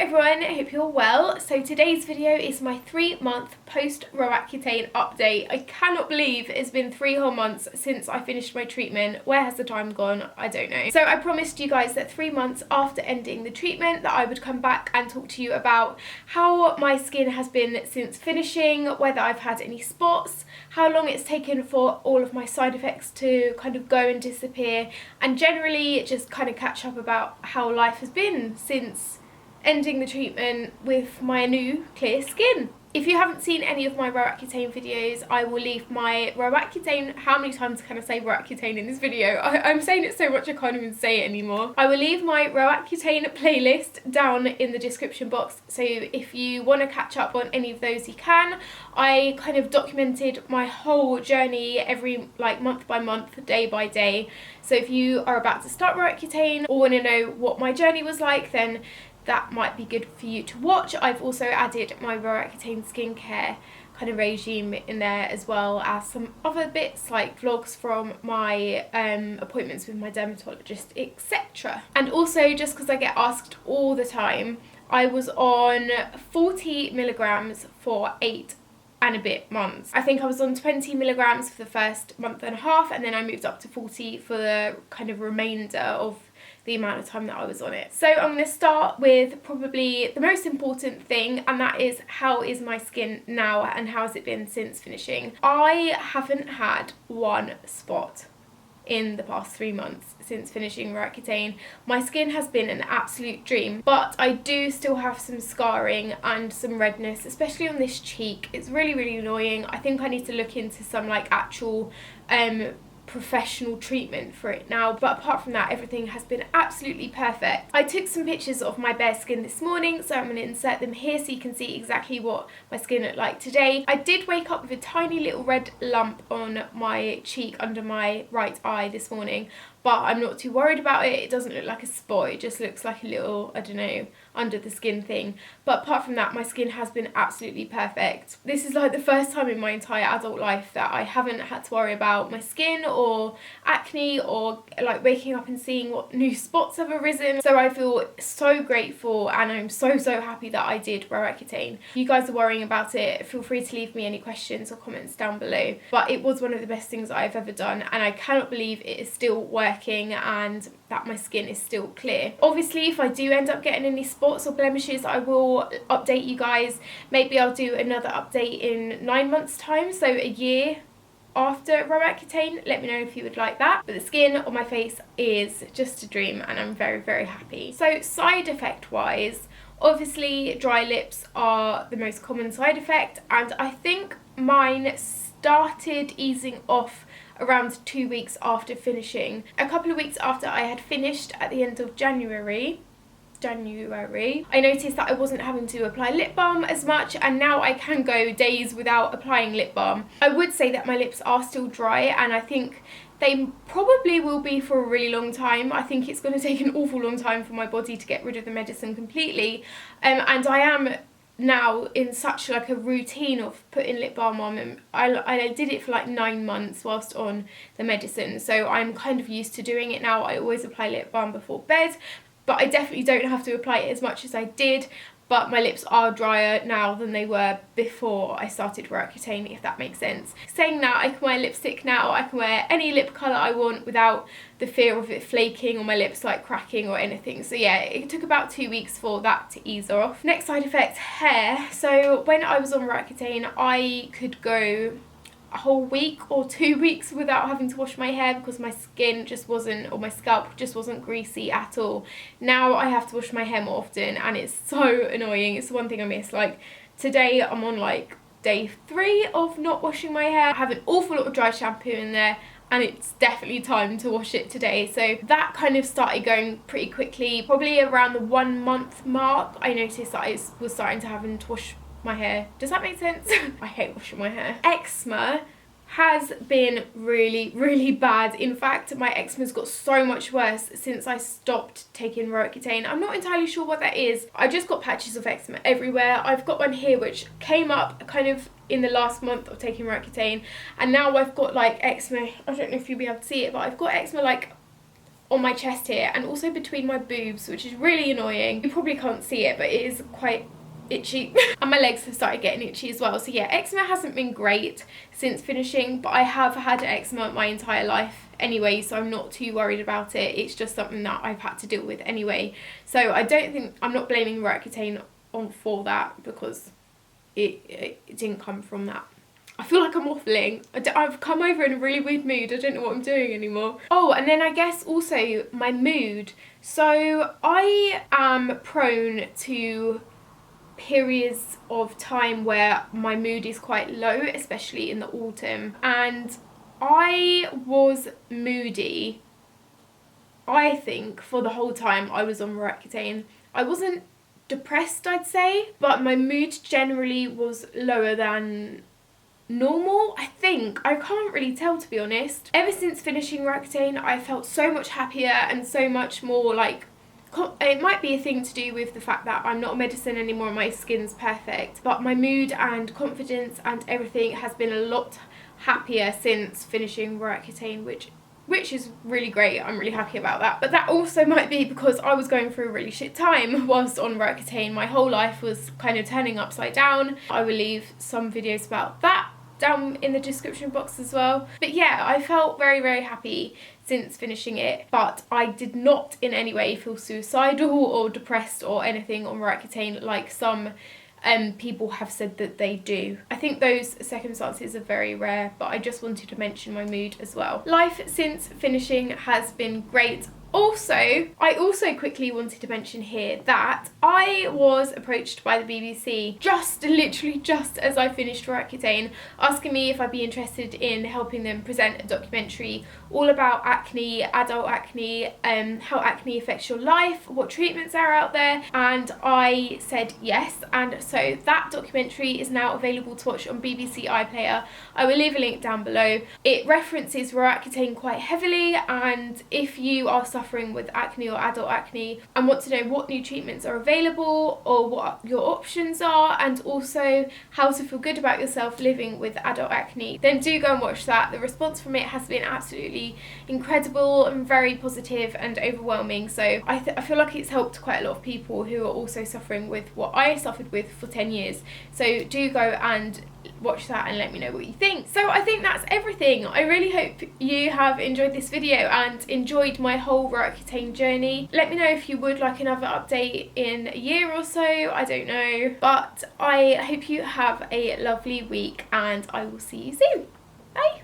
everyone, I hope you're well. So today's video is my 3-month post Roaccutane update. I cannot believe it's been 3 whole months since I finished my treatment. Where has the time gone? I don't know. So I promised you guys that 3 months after ending the treatment that I would come back and talk to you about how my skin has been since finishing, whether I've had any spots, how long it's taken for all of my side effects to kind of go and disappear, and generally just kind of catch up about how life has been since ending the treatment with my new clear skin. If you haven't seen any of my Roaccutane videos, I will leave my Roaccutane, how many times can I say Roaccutane in this video? I'm saying it so much I can't even say it anymore. I will leave my Roaccutane playlist down in the description box, so if you want to catch up on any of those you can. I kind of documented my whole journey every month by month, day by day. So if you are about to start Roaccutane or want to know what my journey was like, then that might be good for you to watch. I've also added my Roaccutane skincare kind of regime in there, as well as some other bits like vlogs from my appointments with my dermatologist, etc. And also, just because I get asked all the time, I was on 40 milligrams for 8 and a bit months. I think I was on 20 milligrams for the first month and a half, and then I moved up to 40 for the kind of remainder of the amount of time that I was on it. So I'm going to start with probably the most important thing, and that is, how is my skin now and how has it been since finishing? I haven't had one spot in the past 3 months since finishing Roaccutane. My skin has been an absolute dream, but I do still have some scarring and some redness, especially on this cheek. It's really annoying. I think I need to look into some actual professional treatment for it now, but apart from that, everything has been absolutely perfect. I took some pictures of my bare skin this morning, so I'm going to insert them here so you can see exactly what my skin looked like today. I did wake up with a tiny little red lump on my cheek under my right eye this morning, but I'm not too worried about it. It doesn't look like a spot, it just looks like a little, I don't know, under the skin thing. But apart from that, my skin has been absolutely perfect. This is the first time in my entire adult life that I haven't had to worry about my skin or acne, or waking up and seeing what new spots have arisen. So I feel so grateful, and I'm so happy that I did Roaccutane. If you guys are worrying about it, feel free to leave me any questions or comments down below. But it was one of the best things that I've ever done, and I cannot believe it is still working and that my skin is still clear. Obviously, if I do end up getting any spots or blemishes, I will update you guys. Maybe I'll do another update in 9 months time, so a year after Roaccutane. Let me know if you would like that. But the skin on my face is just a dream, and I'm very happy. So side effect wise, obviously dry lips are the most common side effect, and I think mine started easing off around 2 weeks after finishing. A couple of weeks after I had finished at the end of January, I noticed that I wasn't having to apply lip balm as much, and now I can go days without applying lip balm. I would say that my lips are still dry, and I think they probably will be for a really long time. I think it's going to take an awful long time for my body to get rid of the medicine completely, and I am now in such a routine of putting lip balm on, and I did it for 9 months whilst on the medicine, so I'm kind of used to doing it now. I always apply lip balm before bed, but I definitely don't have to apply it as much as I did. But my lips are drier now than they were before I started Roaccutane, if that makes sense. Saying that, I can wear lipstick now. I can wear any lip colour I want without the fear of it flaking or my lips cracking or anything. So yeah, it took about 2 weeks for that to ease off. Next side effect, hair. So when I was on Roaccutane, I could go a whole week or 2 weeks without having to wash my hair because my skin just wasn't, or my scalp just wasn't greasy at all. Now I have to wash my hair more often, and it's so annoying. It's the one thing I miss. Today I'm on day 3 of not washing my hair. I have an awful lot of dry shampoo in there, and it's definitely time to wash it today. So that kind of started going pretty quickly. Probably around the 1 month mark, I noticed that I was starting to having to wash my hair. Does that make sense? I hate washing my hair. Eczema has been really bad. In fact, my eczema's got so much worse since I stopped taking Roaccutane. I'm not entirely sure what that is. I just got patches of eczema everywhere. I've got one here which came up kind of in the last month of taking Roaccutane, and now I've got eczema. I don't know if you'll be able to see it, but I've got eczema on my chest here and also between my boobs, which is really annoying. You probably can't see it, but it is quite itchy. And my legs have started getting itchy as well. So yeah, eczema hasn't been great since finishing, but I have had eczema my entire life anyway, so I'm not too worried about it. It's just something that I've had to deal with anyway. So I'm not blaming Roaccutane for that, because it didn't come from that. I feel like I'm waffling. I've come over in a really weird mood. I don't know what I'm doing anymore. Oh, and then I guess also my mood. So I am prone to periods of time where my mood is quite low, especially in the autumn. And I was moody, I think, for the whole time I was on Roaccutane. I wasn't depressed, I'd say, but my mood generally was lower than normal, I think. I can't really tell, to be honest. Ever since finishing Roaccutane, I felt so much happier and so much more like, it might be a thing to do with the fact that I'm not on medicine anymore and my skin's perfect, but my mood and confidence and everything has been a lot happier since finishing Roaccutane, which is really great. I'm really happy about that. But that also might be because I was going through a really shit time whilst on Roaccutane. My whole life was kind of turning upside down. I will leave some videos about that down in the description box as well. But yeah, I felt very, very happy since finishing it, but I did not in any way feel suicidal or depressed or anything on Roaccutane like some people have said that they do. I think those circumstances are very rare, but I just wanted to mention my mood as well. Life since finishing has been great. Also, I also quickly wanted to mention here that I was approached by the BBC literally just as I finished Roaccutane, asking me if I'd be interested in helping them present a documentary all about acne, adult acne, how acne affects your life, what treatments are out there, and I said yes. And so that documentary is now available to watch on BBC iPlayer. I will leave a link down below. It references Roaccutane quite heavily, and if you are suffering with acne or adult acne and want to know what new treatments are available or what your options are, and also how to feel good about yourself living with adult acne, then do go and watch that. The response from it has been absolutely incredible and very positive and overwhelming, so I feel like it's helped quite a lot of people who are also suffering with what I suffered with for 10 years. So do go and watch that and let me know what you think. So I think that's everything. I really hope you have enjoyed this video and enjoyed my whole Roaccutane journey. Let me know if you would like another update in a year or so, I don't know. But I hope you have a lovely week and I will see you soon. Bye!